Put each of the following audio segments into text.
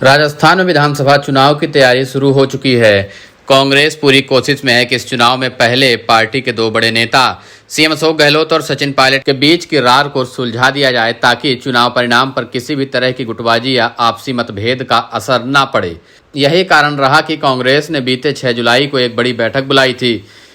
राजस्थान में विधानसभा चुनाव की तैयारी शुरू हो चुकी है। कांग्रेस पूरी कोशिश में है कि इस चुनाव में पहले पार्टी के दो बड़े नेता सीएम अशोक गहलोत और सचिन पायलट के बीच की रार को सुलझा दिया जाए ताकि चुनाव परिणाम पर किसी भी तरह की गुटबाजी या आपसी मतभेद का असर न पड़े। यही कारण रहा कि कांग्रेस ने बीते 6 जुलाई को एक बड़ी बैठक बुलाई थी।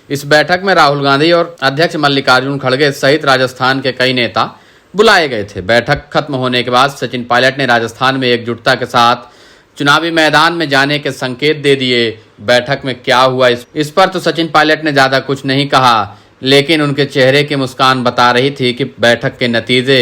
इस बैठक में राहुल गांधी और अध्यक्ष मल्लिकार्जुन खड़गे सहित राजस्थान के कई नेता बुलाए गए थे। बैठक खत्म होने के बाद सचिन पायलट ने राजस्थान में एकजुटता के साथ चुनावी मैदान में जाने के संकेत दे दिए। बैठक में क्या हुआ इस पर तो सचिन पायलट ने ज्यादा कुछ नहीं कहा, लेकिन उनके चेहरे की मुस्कान बता रही थी कि बैठक के नतीजे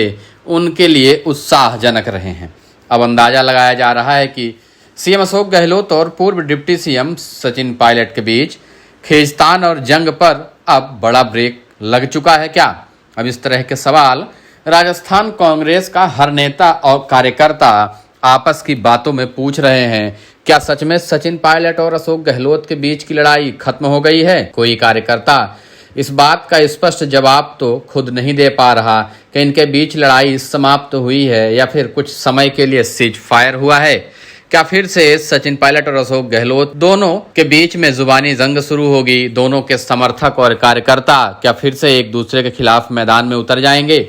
उनके लिए उत्साहजनक रहे हैं। अब अंदाजा लगाया जा रहा है कि सीएम अशोक गहलोत और पूर्व डिप्टी सीएम सचिन पायलट के बीच खींचतान और जंग पर अब बड़ा ब्रेक लग चुका है क्या? अब इस तरह के सवाल राजस्थान कांग्रेस का हर नेता और कार्यकर्ता आपस की बातों में पूछ रहे हैं। क्या सच में सचिन पायलट और अशोक गहलोत के बीच की लड़ाई खत्म हो गई है? कोई कार्यकर्ता इस बात का स्पष्ट जवाब तो खुद नहीं दे पा रहा कि इनके बीच लड़ाई समाप्त हुई है या फिर कुछ समय के लिए सीज फायर हुआ है। क्या फिर से सचिन पायलट और अशोक गहलोत दोनों के बीच में जुबानी जंग शुरू होगी? दोनों के समर्थक और कार्यकर्ता क्या फिर से एक दूसरे के खिलाफ मैदान में उतर जाएंगे?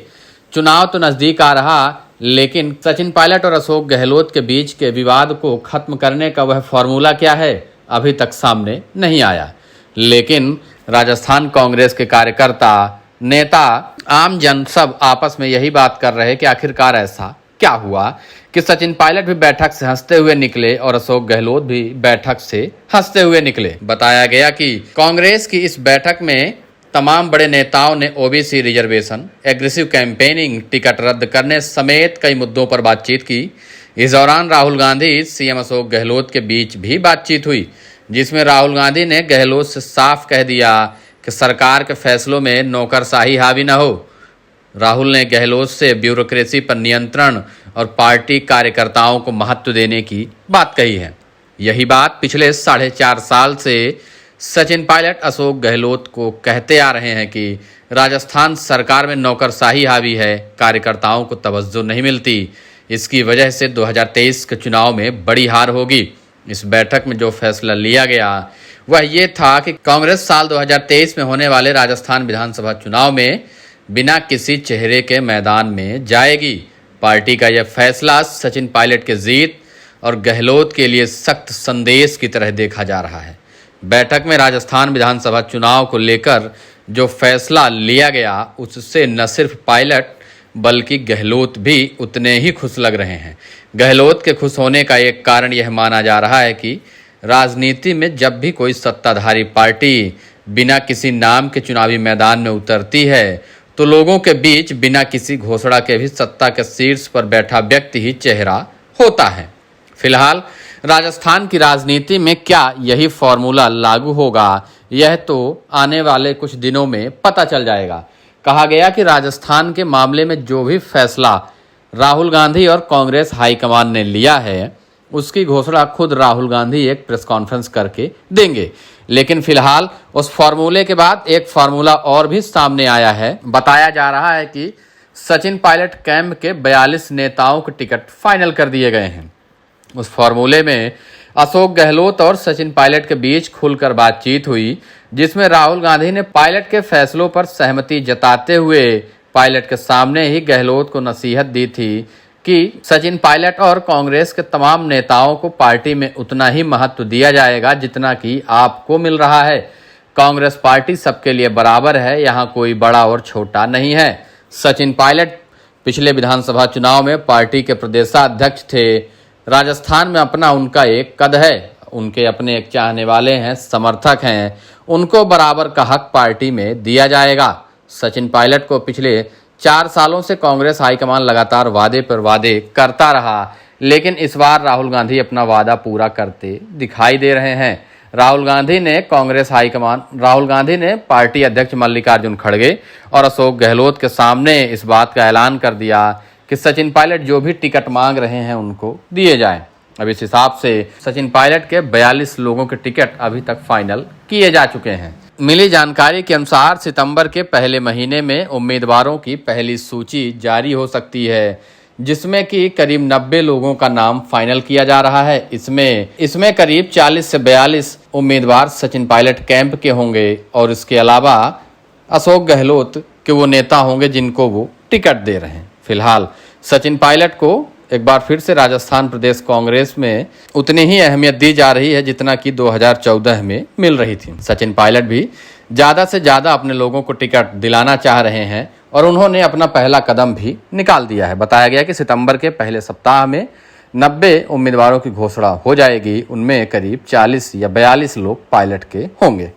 चुनाव तो नजदीक आ रहा, लेकिन सचिन पायलट और अशोक गहलोत के बीच के विवाद को खत्म करने का वह फॉर्मूला क्या है, अभी तक सामने नहीं आया। लेकिन राजस्थान कांग्रेस के कार्यकर्ता, नेता, आम जन सब आपस में यही बात कर रहे हैं कि आखिरकार ऐसा क्या हुआ कि सचिन पायलट भी बैठक से हंसते हुए निकले और अशोक गहलोत भी बैठक से हंसते हुए निकले। बताया गया कि कांग्रेस की इस बैठक में तमाम बड़े नेताओं ने OBC reservation, aggressive campaigning, ticket रद्द करने समेत कई मुद्दों पर बातचीत की। इस दौरान राहुल गांधी सीएम अशोक गहलोत के बीच भी बातचीत हुई, जिसमें राहुल गांधी ने गहलोत से साफ कह दिया कि सरकार के फैसलों में नौकरशाही हावी न हो। राहुल ने गहलोत से ब्यूरोक्रेसी पर नियंत्रण और पार्टी कार्यकर्ताओं को महत्व देने की बात कही है। यही बात पिछले 4.5 साल से सचिन पायलट अशोक गहलोत को कहते आ रहे हैं कि राजस्थान सरकार में नौकरशाही हावी है, कार्यकर्ताओं को तवज्जो नहीं मिलती। इसकी वजह से 2023 के चुनाव में बड़ी हार होगी। इस बैठक में जो फैसला लिया गया वह ये था कि कांग्रेस साल 2023 में होने वाले राजस्थान विधानसभा चुनाव में बिना किसी चेहरे के मैदान में जाएगी। पार्टी का यह फैसला सचिन पायलट के जीत और गहलोत के लिए सख्त संदेश की तरह देखा जा रहा है। बैठक में राजस्थान विधानसभा चुनाव को लेकर जो फैसला लिया गया उससे न सिर्फ पायलट बल्कि गहलोत भी उतने ही खुश लग रहे हैं। गहलोत के खुश होने का एक कारण यह माना जा रहा है कि राजनीति में जब भी कोई सत्ताधारी पार्टी बिना किसी नाम के चुनावी मैदान में उतरती है तो लोगों के बीच बिना किसी घोषणा के भी सत्ता के शीर्ष पर बैठा व्यक्ति ही चेहरा होता है। फिलहाल राजस्थान की राजनीति में क्या यही फॉर्मूला लागू होगा, यह तो आने वाले कुछ दिनों में पता चल जाएगा। कहा गया कि राजस्थान के मामले में जो भी फैसला राहुल गांधी और कांग्रेस हाईकमान ने लिया है उसकी घोषणा खुद राहुल गांधी एक प्रेस कॉन्फ्रेंस करके देंगे। लेकिन फिलहाल उस फॉर्मूले के बाद एक फॉर्मूला और भी सामने आया है। बताया जा रहा है कि सचिन पायलट कैंप के 42 नेताओं के टिकट फाइनल कर दिए गए हैं। उस फॉर्मूले में अशोक गहलोत और सचिन पायलट के बीच खुलकर बातचीत हुई, जिसमें राहुल गांधी ने पायलट के फैसलों पर सहमति जताते हुए पायलट के सामने ही गहलोत को नसीहत दी थी कि सचिन पायलट और कांग्रेस के तमाम नेताओं को पार्टी में उतना ही महत्व दिया जाएगा जितना कि आपको मिल रहा है। कांग्रेस पार्टी सबके लिए बराबर है, यहाँ कोई बड़ा और छोटा नहीं है। सचिन पायलट पिछले विधानसभा चुनाव में पार्टी के प्रदेशाध्यक्ष थे। राजस्थान में अपना उनका एक कद है, उनके अपने एक चाहने वाले हैं, समर्थक हैं, उनको बराबर का हक पार्टी में दिया जाएगा। सचिन पायलट को पिछले 4 सालों से कांग्रेस हाईकमान लगातार वादे पर वादे करता रहा, लेकिन इस बार राहुल गांधी अपना वादा पूरा करते दिखाई दे रहे हैं। राहुल गांधी ने पार्टी अध्यक्ष मल्लिकार्जुन खड़गे और अशोक गहलोत के सामने इस बात का ऐलान कर दिया कि सचिन पायलट जो भी टिकट मांग रहे हैं उनको दिए जाएं। अब इस हिसाब से सचिन पायलट के 42 लोगों के टिकट अभी तक फाइनल किए जा चुके हैं। मिली जानकारी के अनुसार सितंबर के पहले महीने में उम्मीदवारों की पहली सूची जारी हो सकती है। जिसमें कि करीब 90 लोगों का नाम फाइनल किया जा रहा है। इसमें करीब 40 से 42 उम्मीदवार सचिन पायलट कैंप के होंगे और इसके अलावा अशोक गहलोत के वो नेता होंगे जिनको वो टिकट दे रहे हैं। फिलहाल सचिन पायलट को एक बार फिर से राजस्थान प्रदेश कांग्रेस में उतनी ही अहमियत दी जा रही है जितना कि 2014 में मिल रही थी। सचिन पायलट भी ज़्यादा से ज़्यादा अपने लोगों को टिकट दिलाना चाह रहे हैं और उन्होंने अपना पहला कदम भी निकाल दिया है। बताया गया कि सितंबर के पहले सप्ताह में 90 उम्मीदवारों की घोषणा हो जाएगी। उनमें करीब 40 या 42 लोग पायलट के होंगे।